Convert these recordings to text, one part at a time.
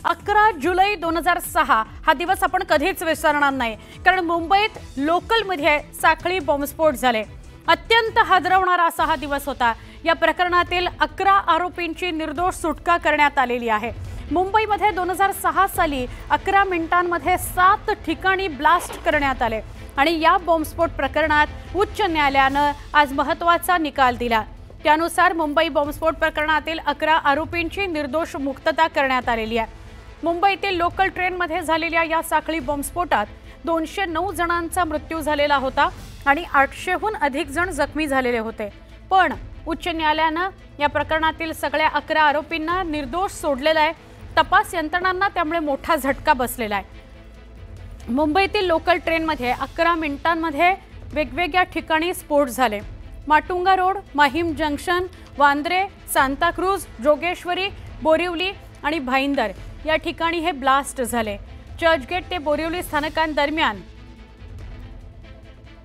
11 जुलै 2006 हा दिवस आपण कधीच विसरणार नाही, कारण मुंबईत लोकलमध्ये साखळी बॉम्बस्फोट झाले। अत्यंत हादरवणारा असा हा दिवस होता। या प्रकरणातील 11 आरोपींची निर्दोष सुटका करण्यात आलेली आहे। मुंबईमध्ये 2006 साली 11 मिनिटांमध्ये 7 ठिकाणी ब्लास्ट करण्यात आले आणि या बॉम्बस्फोट प्रकरणात उच्च न्यायालयाने आज महत्त्वाचा निकाल दिला। त्यानुसार मुंबई बॉम्बस्फोट प्रकरणातील 11 आरोपींची निर्दोष मुक्तता करण्यात आलेली आहे। मुंबईतील लोकल ट्रेनमध्ये झालेल्या या साखळी बॉम्बस्फोटात 209 जणांचा मृत्यू झालेला होता आणि 800हून अधिक जण जखमी झालेले होते। पण उच्च न्यायालयाने या प्रकरणातील सगळ्या 11 आरोपींना निर्दोष सोडलेला आहे। तपास यंत्रणांना त्यामुळे मोठा झटका बसलेला आहे। मुंबईतील लोकल ट्रेनमध्ये 11 मिनिटांमध्ये वेगवेगळ्या ठिकाणी स्फोट झाले। माटुंगा रोड, माहीम जंक्शन, वांद्रे, सांताक्रूज, जोगेश्वरी, बोरिवली आणि भाईंदर या ठिकाणी हे ब्लास्ट झाले। चर्चगेट ते बोरिवली स्थानकांदरम्यान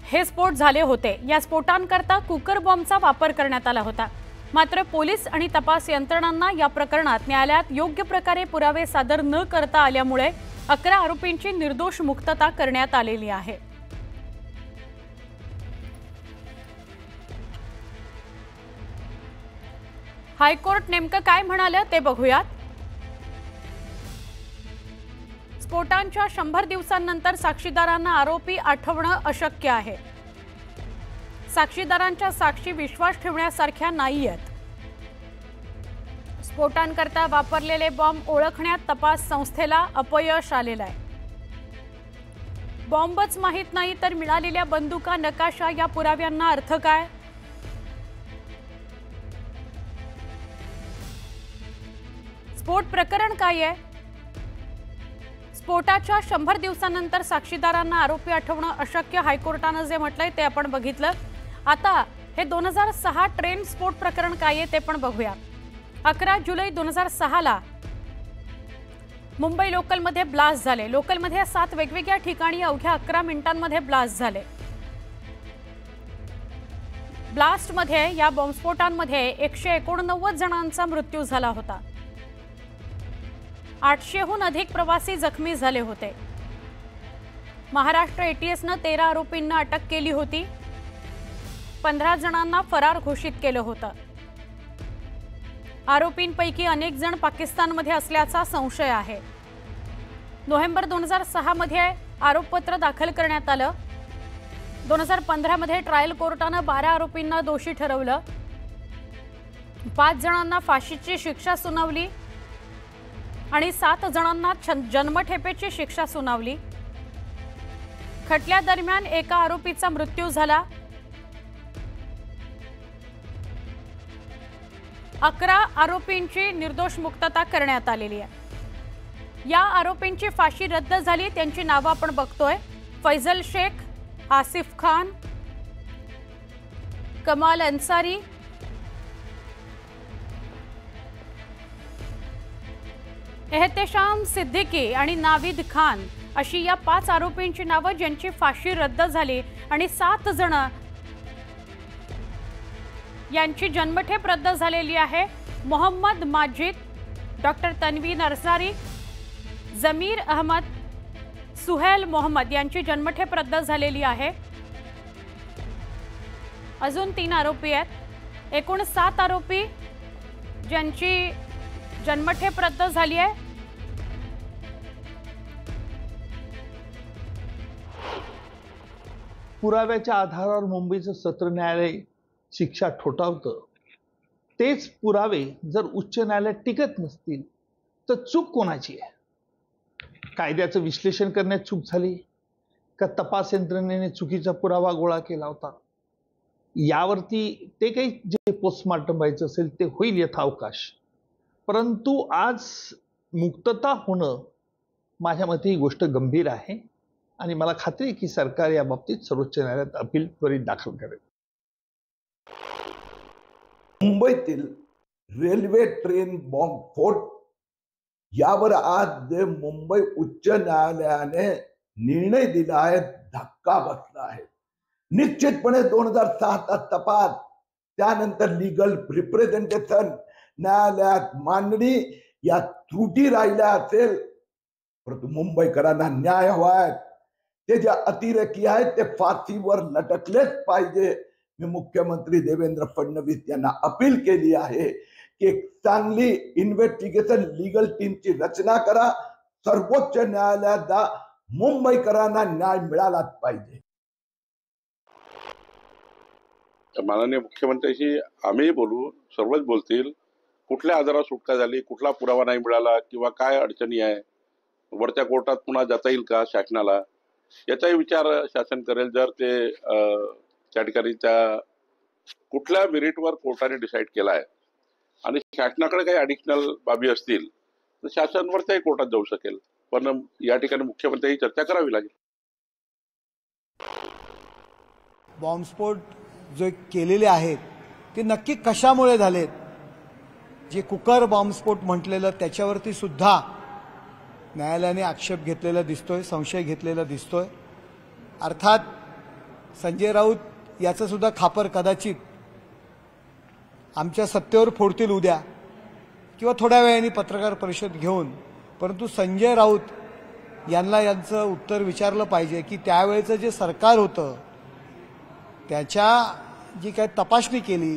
हे स्फोट झाले होते। या स्फोटांकरता कुकर बॉम्बचा वापर करण्यात आला होता। मात्र पोलीस आणि तपास यंत्रणांना या प्रकरणात न्यायालयात योग्य प्रकारे पुरावे सादर न करता आल्यामुळे 11 आरोपींची निर्दोष मुक्तता करण्यात आलेली आहे। हायकोर्ट नेमकं काय म्हणाले ते बघूयात। स्फोटांच्या 100 दिवसांनंतर साक्षीदारांना आरोपी आठवणं अशक्य आहे। साक्षीदारांच्या साक्षी विश्वास ठेवण्यासारख्या नाहीयेत। स्फोटांकरता वापरलेले बॉम्ब ओळखण्यात तपास संस्थेला अपयश आलेलं आहे। बॉम्बच माहित नाही तर मिळालेल्या बंदुका, नकाशा या पुराव्यांना अर्थ काय? स्फोट प्रकरण काय आहे? स्फोटाच्या 100 दिवसांनंतर साक्षीदारांना आरोपी आठवणं अशक्य हायकोर्टाने जे म्हटलंय ते आपण बघितलं। आता हे 2006 ट्रेन स्फोट प्रकरण काय आहे ते पण बघूया। 11 जुलै 2006 ला मुंबई लोकलमध्ये ब्लास्ट झाले। लोकलमध्ये 7 वेगवेगळ्या ठिकाणी अवघ्या 11 मिनिटांमध्ये ब्लास्ट झाले। ब्लास्टमध्ये या बॉम्बस्फोटांमध्ये 189 जणांचा मृत्यू झाला होता। 800हून अधिक प्रवासी जखमी झाले होते। महाराष्ट्र एटीएसने 13 आरोपींना अटक केली होती। 15 जणांना फरार घोषित केलं होतं। आरोपींपैकी अनेक जण पाकिस्तानमध्ये असल्याचा संशय आहे। नोव्हेंबर 2006 मध्ये आरोपपत्र दाखल करण्यात आलं। 2015 मध्ये ट्रायल कोर्टाने 12 आरोपींना दोषी ठरवलं। 5 जणांना फाशीची शिक्षा सुनावली आणि 7 जणांना जन्मठेपेची शिक्षा सुनावली। खटल्यादरम्यान एका आरोपीचा मृत्यू झाला। 11 आरोपींची निर्दोष मुक्तता करण्यात आलेली आहे। या आरोपींची फाशी रद्द झाली। त्यांची नावे आपण बघतोय। फैजल शेख, आसिफ खान, कमाल अन्सारी, एहतेशाम सिद्दीकी आणि नाविद खान अशी या 5 आरोपींची नावे ज्यांची फाशी रद्द झाली आणि 7 जण यांची जन्मठेप रद्द झालेली आहे। मोहम्मद माजिद, डॉक्टर तन्वीर अन्सारी, जमीर अहमद, सुहेल मोहम्मद यांची जन्मठेप रद्द झालेली आहे। अजून 3 आरोपी आहेत। एकूण 7 आरोपी ज्यांची जन्मठेप रद्द झाली आहे। पुराव्याच्या आधारावर मुंबईचं सत्र न्यायालय शिक्षा ठोठावतं। तेच पुरावे जर उच्च न्यायालयात टिकत नसतील तर चूक कोणाची आहे? कायद्याचं विश्लेषण करण्यात चूक झाली का तपास यंत्रणेने चुकीचा पुरावा गोळा केला होता? यावरती ते काही जे पोस्टमार्टम व्हायचं असेल ते होईल यथावकाश। परंतु आज मुक्तता होणं माझ्या मते ही गोष्ट गंभीर आहे आणि मला खात्री आहे की सरकार या बाबतीत सर्वोच्च न्यायालयात अपील त्वरित दाखल करेल। मुंबईतील रेल्वे ट्रेन बॉम्बस्फोट यावर आज मुंबई उच्च न्यायालयाने निर्णय दिला आहे, धक्का बसला आहे। निश्चितपणे 2006 चा तपास, त्यानंतर लीगल रिप्रेझेंटेशन, न्यायालयात मांडणी या त्रुटी राहिल्या असेल, परंतु मुंबईकरांना न्याय हवाय. ते जे अतिरेकी आहेत ते फाशीवर लटकलेच पाहिजे. मी मुख्यमंत्री देवेंद्र फडणवीस यांना अपील केली आहे की एक चांगली इन्व्हेस्टिगेशन लीगल टीमची रचना करा. सर्वोच्च न्यायालयात मुंबईकरांना न्याय मिळालाच पाहिजे. माननीय मुख्यमंत्र्यांशी आम्ही बोलू, सर्वच बोलतील. कुठल्या आजारावर सुटका झाली, कुठला पुरावा नाही मिळाला किंवा काय अडचणी आहे, वरच्या कोर्टात पुन्हा जाता येईल का शासनाला, याचाही विचार शासन करेल. जर ते त्या ठिकाणी त्या कुठल्या मेरिटवर कोर्टाने डिसाईड केला आहे आणि शासनाकडे काही ॲडिशनल बाबी असतील तर शासन वरच्याही कोर्टात जाऊ शकेल. पण या ठिकाणी मुख्यमंत्र्यांची चर्चा करावी लागेल. बॉम्बस्फोट जे केलेले आहेत ते नक्की कशामुळे झालेत. जे कुकर बॉम्बस्फोट म्हटलेलं त्याच्यावरती सुद्धा न्यायालयाने आक्षेप घेतलेला दिसतोय, संशय घेतलेला दिसतोय. अर्थात संजय राऊत याचं सुद्धा खापर कदाचित आमच्या सत्तेवर फोडतील उद्या किंवा थोड्या वेळाने पत्रकार परिषद घेऊन, परंतु संजय राऊत यांना यांचं उत्तर विचारलं पाहिजे की त्यावेळेचं जे सरकार होतं त्याच्या जी काही तपासणी केली,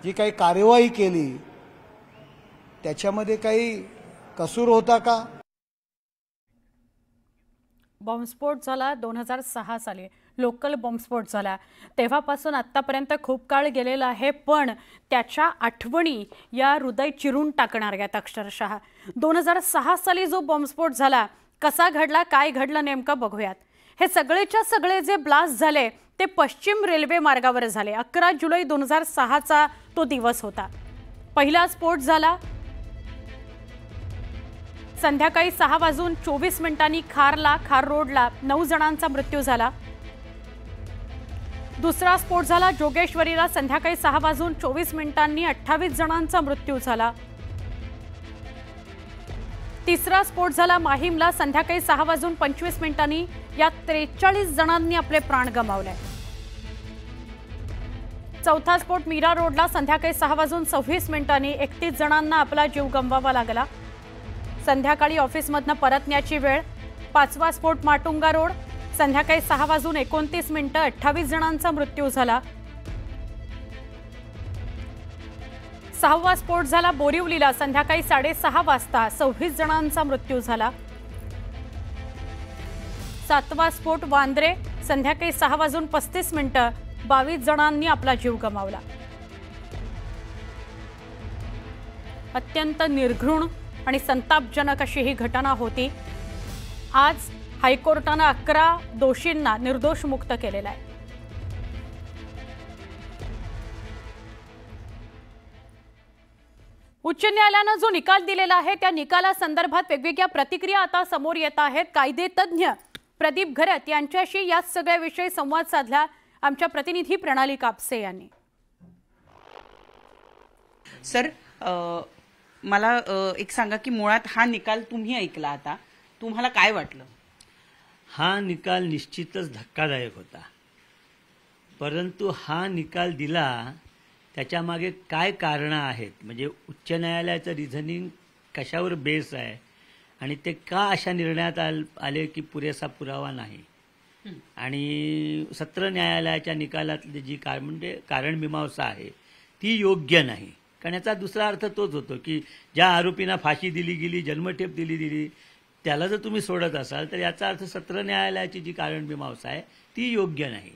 जी काही कार्यवाही केली, त्याच्यामध्ये काही कसूर होता का. बॉम्बस्फोट झाला 2006 साली, लोकल बॉम्बस्फोट झाला. तेव्हापासून आत्तापर्यंत खूप काळ गेलेला आहे, पण त्याच्या आठवणी या हृदय चिरून टाकणार आहेत अक्षरशः. 2006 साली जो बॉम्बस्फोट झाला, कसा घडला, काय घडलं नेमकं बघूयात. हे सगळेच्या सगळे जे ब्लास्ट झाले ते पश्चिम रेल्वे मार्गावर झाले. 11 जुलै 2006चा तो दिवस होता. पहिला स्फोट झाला संध्याकाळी 6:24 खार रोडला 9 जणांचा मृत्यू झाला. दुसरा स्फोट झाला जोगेश्वरीला संध्याकाळी 6:24 28 जणांचा मृत्यू झाला. तिसरा स्फोट झाला माहीमला संध्याकाळी 6:25 यात 43 जणांनी आपले प्राण गमावले. चौथा स्फोट मीरा रोडला संध्याकाळी 6:26 31 जणांना आपला जीव गमवावा लागला. संध्याकाळी ऑफिसमधनं परतण्याची वेळ. पाचवा स्फोट माटुंगा रोड संध्याकाळी 6:29 28 जणांचा मृत्यू झाला. सहावा स्फोट झाला बोरिवलीला संध्याकाळी 6:30 वाजता 26 जणांचा मृत्यू झाला. सातवा स्फोट वांद्रे संध्याकाळी 6:35 22 जणांनी आपला जीव गमावला. अत्यंत निर्घृण आणि संतापजनक अशी ही घटना होती. आज हायकोर्टानं 11 दोषींना निर्दोष मुक्त केलेला आहे. उच्च न्यायालयानं जो निकाल दिलेला आहे त्या निकालासंदर्भात वेगवेगळ्या प्रतिक्रिया आता समोर येत आहेत. कायदेतज्ञ प्रदीप घरत यांच्याशी या सगळ्याविषयी संवाद साधला आमच्या प्रतिनिधी प्रणाली कापसे यांनी. सर, मला एक सांगा की मुळात हा निकाल तुम्ही ऐकला, आता तुम्हाला काय वाटलं? हा निकाल निश्चितच धक्कादायक होता, परंतु हा निकाल दिला त्याच्यामागे काय कारणं आहेत, म्हणजे उच्च न्यायालयाचं रिझनिंग कशावर बेस आहे आणि ते का अशा निर्णयात आले की पुरेसा पुरावा नाही, आणि सत्र न्यायालयाच्या निकालातली जी म्हणजे कारणमीमांसा आहे ती योग्य नाही. कारण याचा दुसरा अर्थ तोच होतो की ज्या आरोपींना फाशी दिली गेली, जन्मठेप दिली गेली, त्याला जर तुम्ही सोडत असाल तर याचा अर्थ सत्र न्यायालयाची जी कारणमीमांसा आहे ती योग्य नाही.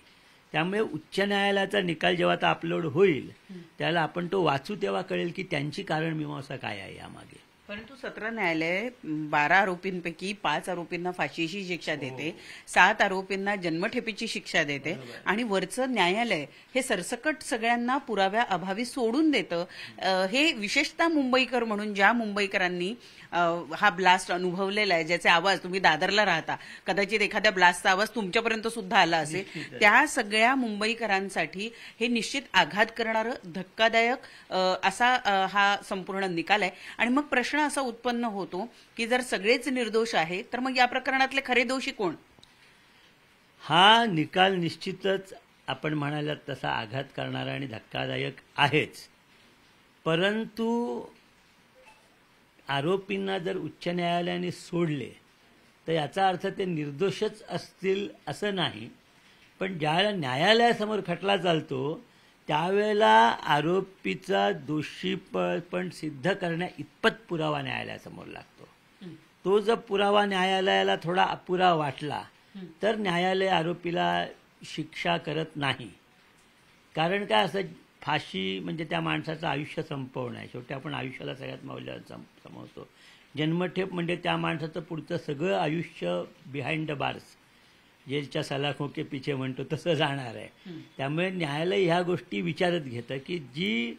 त्यामुळे उच्च न्यायालयाचा निकाल जेव्हा आता अपलोड होईल त्याला आपण तो वाचू तेव्हा कळेल की त्यांची कारणमीमांसा काय आहे यामागे. परंतु सत्र न्यायालय 12 आरोपींपैकी 5 आरोपींना फाशीची शिक्षा देते, 7 आरोपींना जन्मठेपेची शिक्षा देते आणि वरचं न्यायालय हे सरसकट सगळ्यांना पुराव्या अभावी सोडून देतं. हे विशेषतः मुंबईकर म्हणून ज्या मुंबईकरांनी हा ब्लास्ट अनुभवलेला आहे, ज्याचे आवाज तुम्ही दादरला राहता, कदाचित एखाद्या ब्लास्टचा आवाज तुमच्यापर्यंत सुद्धा आला असेल, त्या सगळ्या मुंबईकरांसाठी हे निश्चित आघात करणारं धक्कादायक असा हा संपूर्ण निकाल आहे. आणि मग प्रश्न असा उत्पन्न होतो की जर सगळेच निर्दोष आहेत तर मग या प्रकरणातले खरे दोषी कोण? हा निकाल निश्चितच आपण म्हणाला तसा आघात करणारा आणि धक्कादायक आहेच, परंतु आरोपींना जर उच्च न्यायालयाने सोडले तर याचा अर्थ ते निर्दोषच असतील असं नाही, पण ज्यावेळेला न्यायालयासमोर खटला चालतो त्यावेळेला आरोपीचा दोषीपण सिद्ध करण्या इतपत पुरावा न्यायालयासमोर लागतो. तो जर पुरावा न्यायालयाला थोडा अपुरा वाटला तर न्यायालय आरोपीला शिक्षा करत नाही. कारण काय असं फाशी म्हणजे त्या माणसाचं आयुष्य संपवणं आहे. शेवटी आपण आयुष्याला सगळ्यात मौल्यवान समजतो. जन्मठेप म्हणजे त्या माणसाचं पुढचं सगळं आयुष्य बिहाइंड द बार्स, जेलच्या सलाखों के पिछे म्हणतो तसं जाणार आहे. त्यामुळे न्यायालय ह्या गोष्टी विचारत घेतं की जी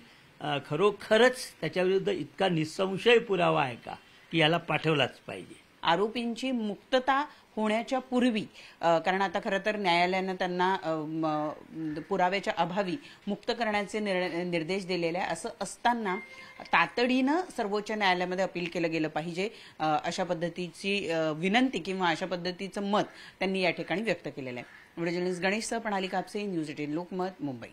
खरोखरच त्याच्याविरुद्ध इतका निसंशय पुरावा आहे का की याला पाठवलाच पाहिजे. आरोपींची मुक्तता होण्याच्या पूर्वी, कारण आता खरं तर न्यायालयानं त्यांना पुराव्याच्या अभावी मुक्त करण्याचे निर्देश दिलेले आहे. असं असताना तातडीनं सर्वोच्च न्यायालयामध्ये अपील केलं गेलं पाहिजे, अशा पद्धतीची विनंती किंवा अशा पद्धतीचं मत त्यांनी या ठिकाणी व्यक्त केलेलं आहे. व्हिडिओ जर्नलिस्ट गणेशसह प्रणाली कापसे, न्यूज 18 लोकमत, मुंबई.